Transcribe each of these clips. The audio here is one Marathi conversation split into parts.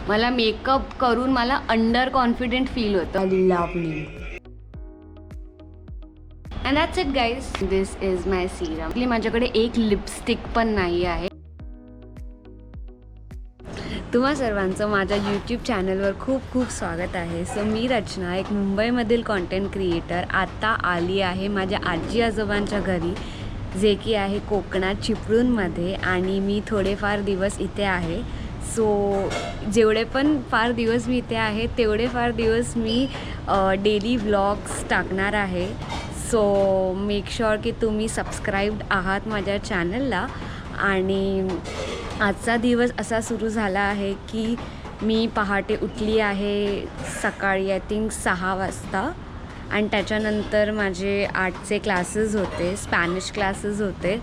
मला मेकअप करून मला अंडर कॉन्फिडेंट फील होतं. Lovely. And that's it guys. This is my Serum. माझ्याकडे एक लिपस्टिक पण नाही आहे. तुम्हा सर्वांचं माझ्या यूट्यूब चॅनलवर खूप खूप स्वागत आहे. सो मी रचना, एक मुंबईमधील कॉन्टेंट क्रिएटर, आता आली आहे माझ्या आजी आजोबांच्या घरी, जे की आहे कोकणात चिपळूणमध्ये. आणि मी थोडेफार दिवस इथे आहे. सो जेवढे पण फार दिवस मी इथे आहे तेवढे फार दिवस मी डेली व्लॉग्स टाकणार आहे. सो मेक शुअर की तुम्ही सबस्क्राईब्ड आहात माझ्या चॅनलला. आणि आजचा दिवस असा सुरू झाला आहे की मी पहाटे उठली आहे सकाळी आय थिंक 6 वाजता. आणि त्याच्यानंतर माझे 8चे क्लासेस होते, स्पॅनिश क्लासेस होते.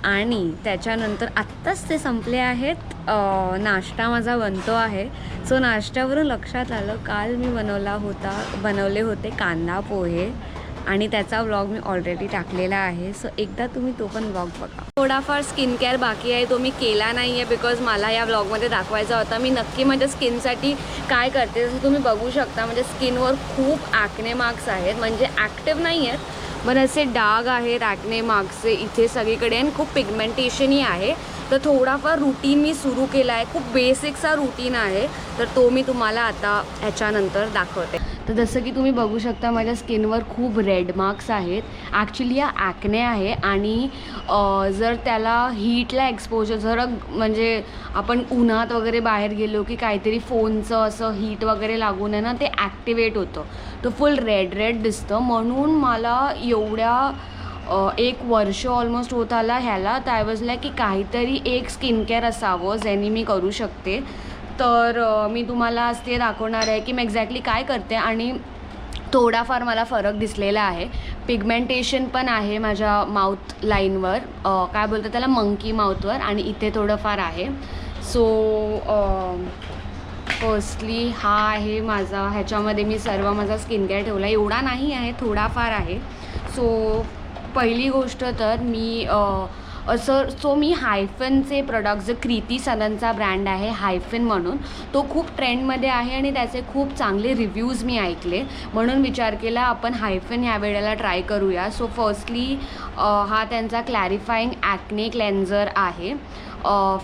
आणि त्याच्यानंतर आत्ताच ते संपले आहेत. नाश्ता माझा बनतो आहे. सो नाश्त्यावरून लक्षात आलं, काल मी बनवले होते कांदा पोहे आणि त्याचा व्लॉग मी ऑलरेडी टाकलेला आहे. सो एकदा तुम्ही तो पण व्लॉग बघा. थोडाफार स्किन केअर बाकी आहे, तो मी केला नाही आहे बिकॉज मला या व्लॉगमध्ये दाखवायचा होता मी नक्की माझ्या स्किनसाठी काय करते. जसं तुम्ही बघू शकता माझ्या स्किनवर खूप ॲक्ने मार्क्स आहेत, म्हणजे ॲक्टिव्ह नाही आहेत पण असे डाग आहेत ॲक्ने मार्क्सचे इथे सगळीकडे. आणि खूप पिगमेंटेशनही आहे. तर थोडाफार रूटीन मी सुरू केला आहे, खूप बेसिकचा रूटीन आहे. तर तो मी तुम्हाला आता ह्याच्यानंतर दाखवते. तर जसं की तुम्ही बघू शकता माझ्या स्किनवर खूप रेड मार्क्स आहेत. ॲक्च्युली हा ॲक्ने आहे. आणि जर त्याला हीटला एक्सपोजर, जर म्हणजे आपण उन्हात वगैरे बाहेर गेलो की काहीतरी फोनचं असं हीट वगैरे लागून आहे ना, ते ॲक्टिवेट होतं. तो फुल रेड दिसतं. म्हणून मला एवढ्या 1 वर्ष ऑलमोस्ट होत आला ह्याला. तर आय वॉज लाईक की काहीतरी एक स्किन केअर असावं ज्याने मी करू शकते. तर मी तुम्हाला आज ते दाखवणार आहे की मी एक्झॅक्टली काय करते. आणि थोडाफार मला फरक दिसलेला आहे. पिगमेंटेशन पण आहे माझ्या माउथ लाईनवर, काय बोलतं त्याला, मंकी माउथवर. आणि इथे थोडंफार आहे. सो फर्स्टली हा आहे माझा, ह्याच्यामध्ये मी सर्व माझा स्किन केअर ठेवला. एवढा नाही आहे, थोडाफार आहे. सो पहिली गोष्ट तर मी मी हायफनचे प्रोडक्ट्स, जो कृती सननचा ब्रँड आहे हायफन म्हणून, तो खूप ट्रेंडमध्ये आहे आणि त्याचे खूप चांगले रिव्ह्यूज मी ऐकले. म्हणून विचार केला आपण हायफन ह्या वेळेला ट्राय करूया. सो फर्स्टली हा त्यांचा क्लॅरिफाईंग ॲक्ने क्लेन्झर आहे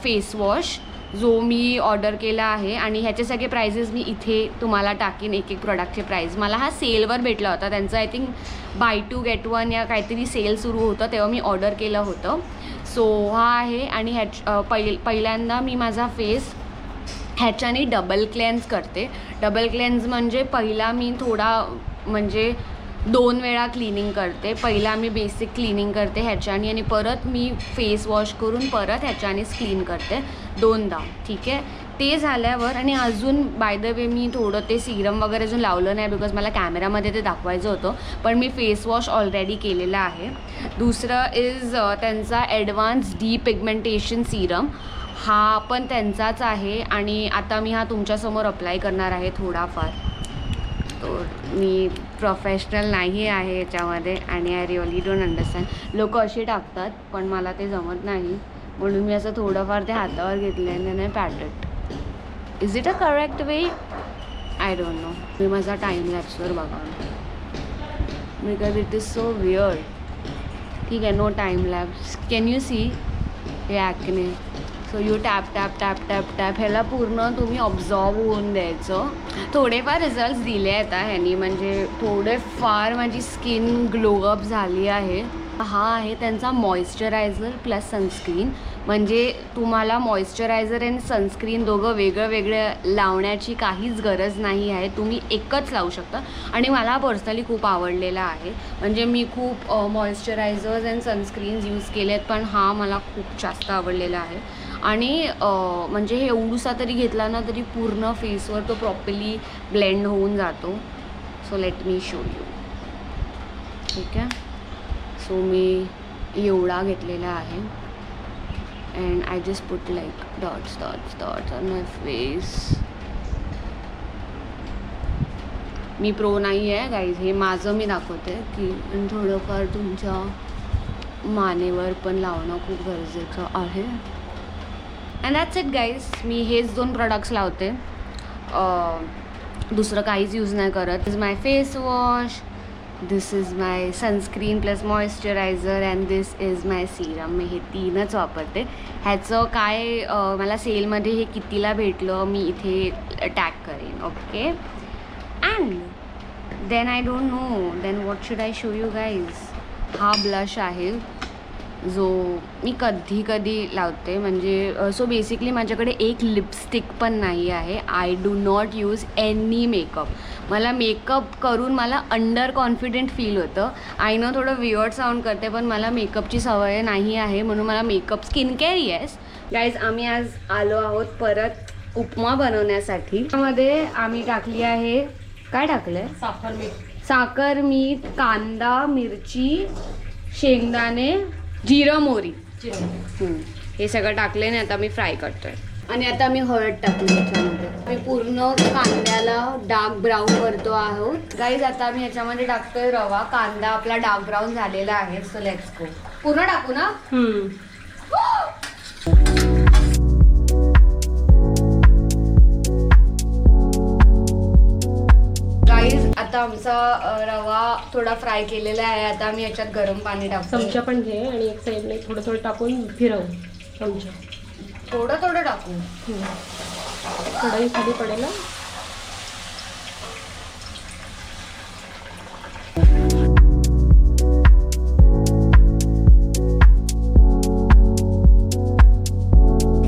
फेस वॉश, जो मी ऑर्डर केला आहे. आणि ह्याचे सगळे प्राइजेस मी इथे तुम्हाला टाकीन, एक प्रोडक्टचे प्राईज. मला हा सेलवर भेटला होता, त्यांचं आय थिंक बाय 2 गेट 1 या काहीतरी सेल सुरू होतं, तेव्हा मी ऑर्डर केलं होतं. सो हा आहे. आणि पहिल्यांदा मी माझा फेस ह्याच्याने डबल क्लेन्स करते. डबल क्लेन्स म्हणजे पहिला मी थोडा म्हणजे 2 वेळा क्लिनिंग करते. पहिला मी बेसिक क्लिनिंग करते ह्याच्याने आणि परत मी फेस वॉश करून परत ह्याच्यानेच क्लीन करते 2दा. ठीक आहे. ते झाल्यावर आणि अजून बाय द वे मी थोडं ते सिरम वगैरे अजून लावलं नाही बिकॉज मला कॅमेरामध्ये ते दाखवायचं होतं, पण मी फेस वॉश ऑलरेडी केलेला आहे. दुसरं इज त्यांचा ॲडव्हान्स डी पिगमेंटेशन सिरम, हा पण त्यांचाच आहे. आणि आता मी हा तुमच्यासमोर अप्लाय करणार आहे थोडाफार. तो मी प्रोफेशनल नाही आहे याच्यामध्ये आणि आय रिअली डोंट अंडरस्टँड. लोक असे टाकतात पण मला ते जमत नाही, म्हणून मी असं थोडंफार ते हातावर घेतलं आणि नाही patted. Is it a correct way? I don't know. मी माझा टाईम लॅप्सवर बघा because it is so weird. ठीक आहे, no time lapse. Can you see हे acne? So you tap tap tap tap tap, ह्याला पूर्ण तुम्ही ऑब्झॉर्व होऊन द्यायचं. थोडेफार रिझल्ट्स दिले आहेत ह्यानी, म्हणजे थोडेफार माझी स्किन ग्लोअप झाली आहे. हा आहे त्यांचा मॉइश्चरायझर प्लस सनस्क्रीन. म्हणजे तुम्हाला मॉइश्चरायझर आणि सनस्क्रीन दोघं वेगळं वेगळं लावण्याची काहीच गरज नाही आहे, तुम्ही एकच लावू शकता. आणि मला पर्सनली खूप आवडलेला आहे. म्हणजे मी खूप मॉइश्चरायझर्स अँड सनस्क्रीन्स यूज केले आहेत, पण हा मला खूप जास्त आवडलेला आहे. आणि म्हणजे हे एवढूसा तरी घेतला ना तरी पूर्ण फेसवर तो प्रॉपरली ब्लेंड होऊन जातो. So let me show you. ठीक आहे. सो मी एवढा घेतलेला आहे and I just put like dots dots dots on my face. Me pro नाही आहे गाईज, हे माझं मी दाखवते की थोडंफार तुमच्या मानेवर पण लावणं खूप गरजेचं आहे. And that's it guys. मी हेच 2 प्रोडक्ट्स लावते. दुसरं काहीच यूज नाही करत. This is my face wash, this is my sunscreen plus moisturiser and this is my serum. मी हे 3च वापरते. ह्याचं काय मला सेलमध्ये हे कितीला भेटलं मी इथे टॅग करेन. Okay. And then I don't know then what should I show you guys. हा ब्लश आहे जो मी कधी कधी लावते. म्हणजे सो बेसिकली माझ्याकडे एक लिपस्टिक पण नाही आहे. I do not use any makeup. मला मेकअप करून मला अंडर कॉन्फिडेंट फील होतं. आय नो थोडं वियर्ड साऊंड करते पण मला मेकअपची सवय नाही आहे म्हणून मला makeup skin care yes. Guys आम्ही आज आलो आहोत परत उपमा बनवण्यासाठी. त्यामध्ये आम्ही टाकली आहे, काय टाकलं आहे, साखर मीठ कांदा मिरची शेंगदाणे जिरं मोहरी हे सगळं टाकले आणि आता मी फ्राय करतोय. आणि आता मी हळद टाकली याच्यामध्ये. मी पूर्ण कांद्याला डार्क ब्राऊन करतो आहोत. गाईज आता मी याच्यामध्ये टाकतोय रवा. कांदा आपला डार्क ब्राऊन झालेला आहे. So let's go. पूर्ण टाकू ना. आता आमचा रवा थोडा फ्राय केलेला आहे. आता मी याच्यात गरम पाणी टाकतो. चमचा पण घे आणि एक साईडने थोडं थोडं टाकून फिरव. चमचा थोडं थोडं टाकू. कढई खाली पडेल.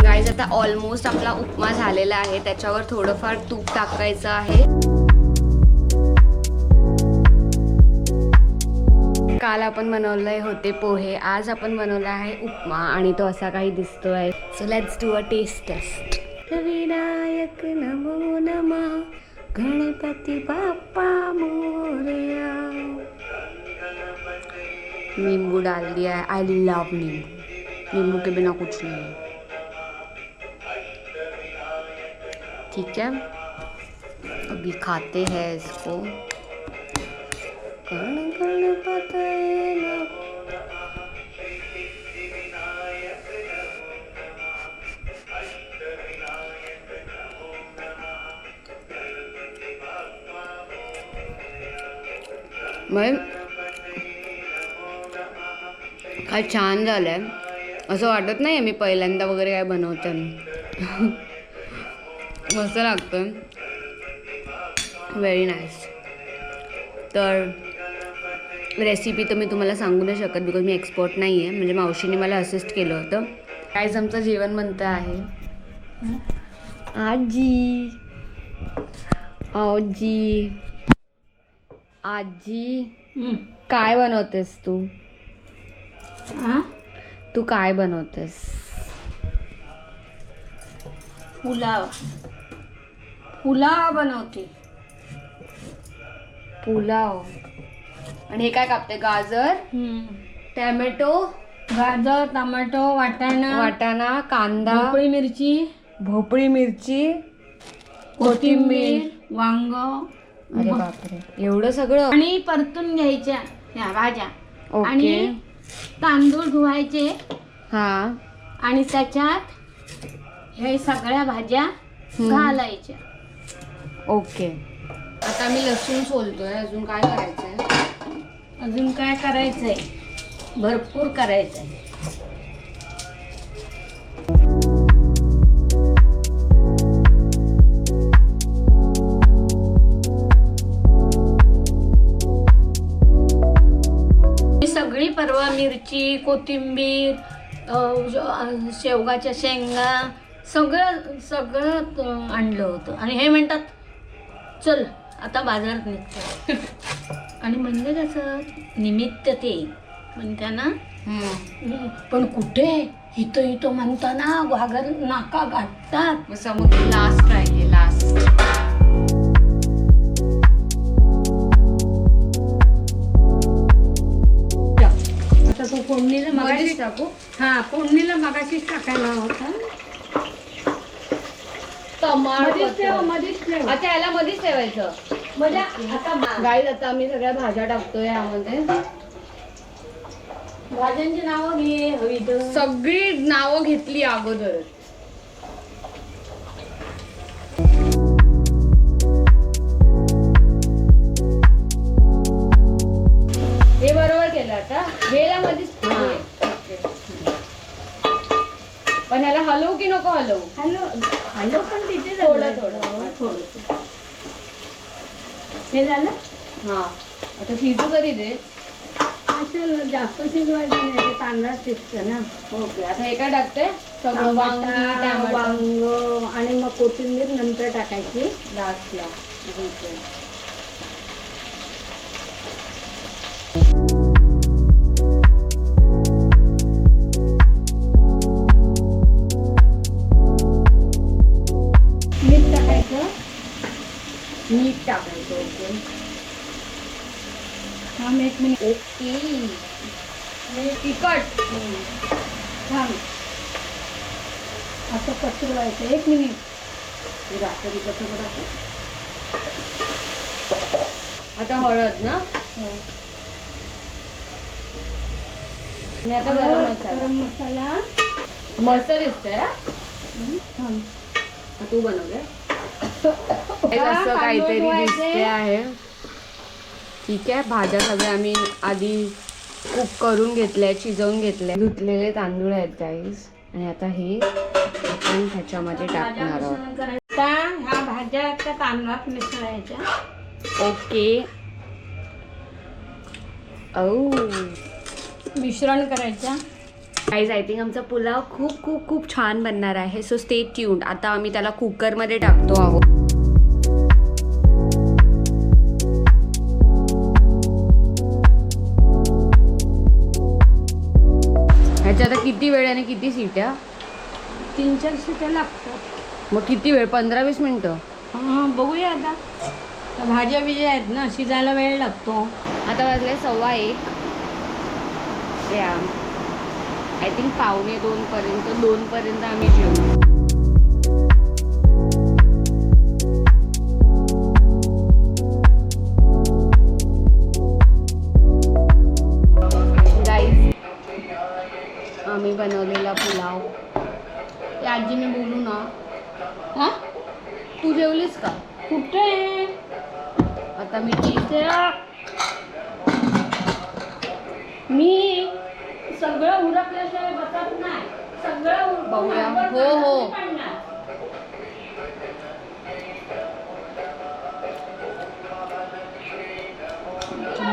गाईज आता ऑलमोस्ट आपला उपमा झालेला आहे. त्याच्यावर थोडंफार तूप टाकायचं आहे. काल आपण बनवले होते पोहे, आज आपण बनवला आहे उपमा आणि तो असा काही दिसतोय. So let's do a test test. Vinayak नमो नमः गणपती बाप्पा मोरया. नींबू डाल दिया है. आई लव नींबू. नींबू के बिना कुछ नहीं है. ठीक है अभी खाते हैं इसको. काय छान झालंय. असं वाटत नाही मी पहिल्यांदा वगैरे काय बनवते. मस्त लागतं. Very nice. तर रेसिपी तर मी तुम्हाला सांगू नाही शकत बिकॉज मी एक्सपर्ट नाही आहे. म्हणजे मावशीने मला असिस्ट केलं होतं. काहीच आमचं जेवण बनतं आहे. आजी आजी आजी काय बनवतेस तू. तू काय बनवतेस. पुलाव. पुलाव बनवते. पुलाव. आणि हे काय कापते. गाजर टॅमॅटो. गाजर टोमॅटो वाटाणा कांदा भोपळी मिरची कोथिंबीर वांग. अरे बापरे एवढं सगळं. आणि परतून घ्यायच्या ह्या भाज्या. ओके. आणि तांदूळ धुवायचे. हा. आणि त्याच्यात हे सगळ्या भाज्या घालायच्या. ओके. आता मी लसूण सोलतोय. अजून काय करायचंय. अजून काय करायचंय. भरपूर करायचंय. सगळी परवा मिरची कोथिंबीर शेवगाच्या शेंगा सगळं आणलं होतं. आणि हे म्हणतात चल आता बाजारात निघतो. आणि म्हणजे कसं निमित्त ते म्हणता ना. पण कुठे इथं म्हणताना घागर नाका गाठतात. समुद्र लास्ट आहे लास्ट. आता तो फोडणीला मगाशी टाकू. हा फोडणीला मगाशीच टाकायला होता. मध्येच आता याला मध्येच ठेवायचं. आता गाईज आता आम्ही सगळ्या भाज्या टाकतोय यामध्ये. भाज्यांची नावं घे हवी तर. सगळी नावं घेतली अगोदरच. नको हलवू. हॅलो हॅलो पण तिथे थोडं थोडं हे झालं. हा आता शिजू कधी दे. असं जास्त शिजवायचं नाही ते तांदळात शिजतं ना. ओके आता हे काय टाकते सगळं वांगी टमाटा, टॅमॅटो वांग आणि मग कोथिंबीर नंतर टाकायची. लास्टला. मीठ टाकायचं. मीठ टाकायचं. ओके थांब 1 मिनिट. ओके तिखट. थांब असं पसरवायचं 1 मिनिट. जास्त तिखट नको टाकू. आता हळद ना. आणि आता गरम मसाला. गरम मसाला. मस्त दिसतंय हा. थांब. तू बनवले असं तांदूळ काहीतरी धुवायचे. दिसते आहे. ठीक आहे भाज्या सगळ्या आम्ही आधी कुक करून घेतल्या शिजवून घेतल्या. धुतलेले तांदूळ आहेत गाईस. आणि आता हे आपण ह्याच्यामध्ये टाकणार आहोत. आता ह्या भाज्या त्या तांदळात मिसळायच्या. ओके औ मिश्रण करायचं. गाईज आय थिंक आमचा पुलाव खूप खूप खूप छान बनणार आहे. So stay tuned. आता आम्ही त्याला कुकरमध्ये टाकतो आहोत. ह्याच्या आता किती वेळ आणि किती सीट्या. 3-4 शिट्या लागतात. मग किती वेळ 15-20 मिनिटं. हां बघूया आता. त्या भाज्या बिज्या आहेत ना शिजायला वेळ लागतो. आता वाजले 1:15. या आय थिंक 1:45 पर्यंत 2 पर्यंत आम्ही जेवू. गाईस आम्ही बनवलेला पुलाव. ते आजीने बोलू ना. हां तू जेवलीस का. कुठे आता मी ठीक मी सगळं उरकल्याशिवाय बसत नाही. सगळं बघूया. हो हो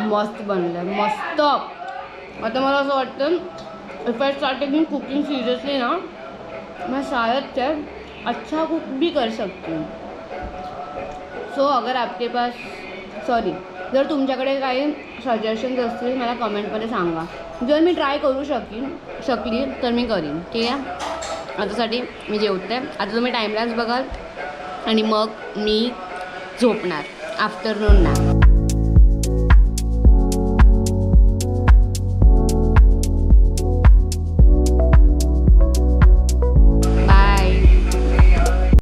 मस्त बनलंय मस्त. आता मला असं वाटतं if I start taking cooking seriously ना मैं शायद से अच्छा कुक भी कर सकती हूँ. सो अगर आपके पास सॉरी जर तुमच्याकडे काही सजेशन्स असतील मला कमेंटमध्ये सांगा. जर मी ट्राय करू शकली तर मी करीन. ठीक आहे. आतासाठी मी जेवते. आता तुम्ही टाईमलाच बघाल आणि मग मी झोपणार आफ्टरनून नॅप.